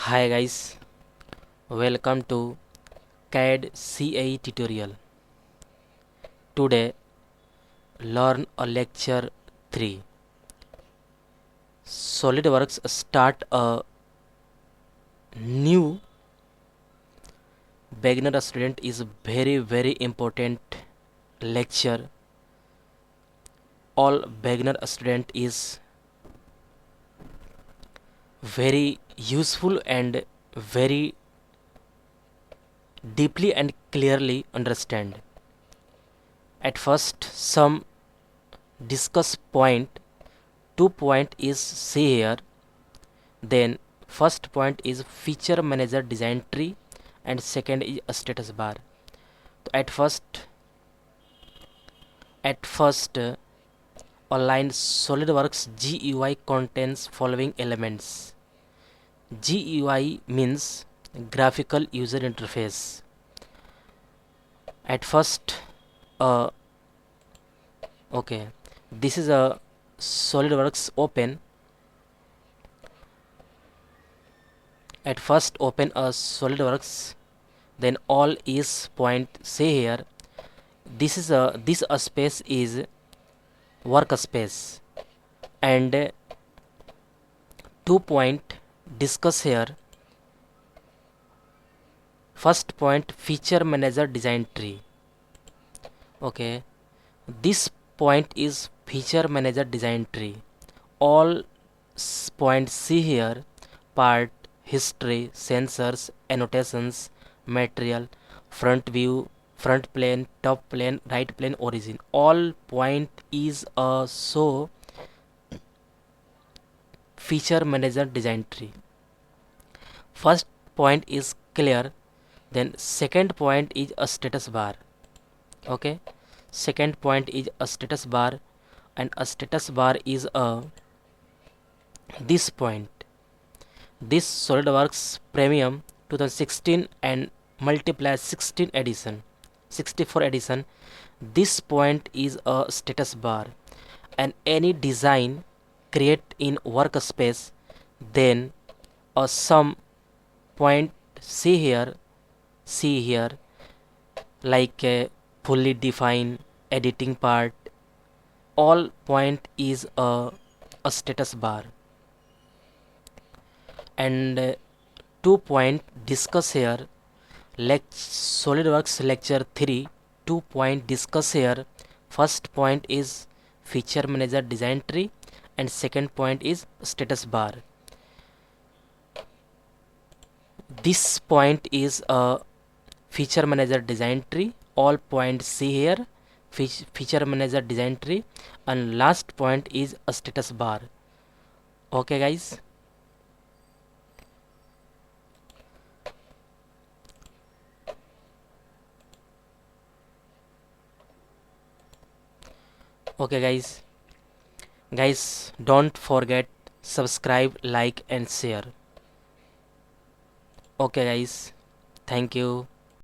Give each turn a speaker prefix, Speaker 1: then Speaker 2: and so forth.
Speaker 1: Hi guys, welcome to CAD CAE tutorial. Today learn a lecture 3. Solidworks start a new beginner student is very important lecture. All beginner student is very useful and very deeply and clearly understand. At first some discuss point. 2 point is see here. Then first point is feature manager design tree and second is a status bar. So at first align SolidWorks GUI contains following elements. GUI means graphical user interface. At first okay, this is a SolidWorks open. At first open a SolidWorks, then all is point say here. This space is workspace and 2 point discuss here. First point feature manager design tree. Okay, this point is feature manager design tree. All points see here: part, history, sensors, annotations, material, front view, front plane, top plane, right plane, origin. All point is a so feature manager design tree. First point is clear. Then second point is a status bar. Okay, second point is a status bar, and a status bar is a this point. This SolidWorks Premium 2016 and multiply 16 edition 64 edition. This point is a status bar, and any design create in workspace, then a some point see here like a fully defined editing part. All point is a status bar, and 2 point discuss here. SolidWorks lecture 3 2 point discuss here. First point is feature manager design tree and second point is status bar. This point is a feature manager design tree. All points see here feature manager design tree, and last point is a status bar. Okay guys, okay guys, don't forget subscribe, like and share. Okay guys, thank you.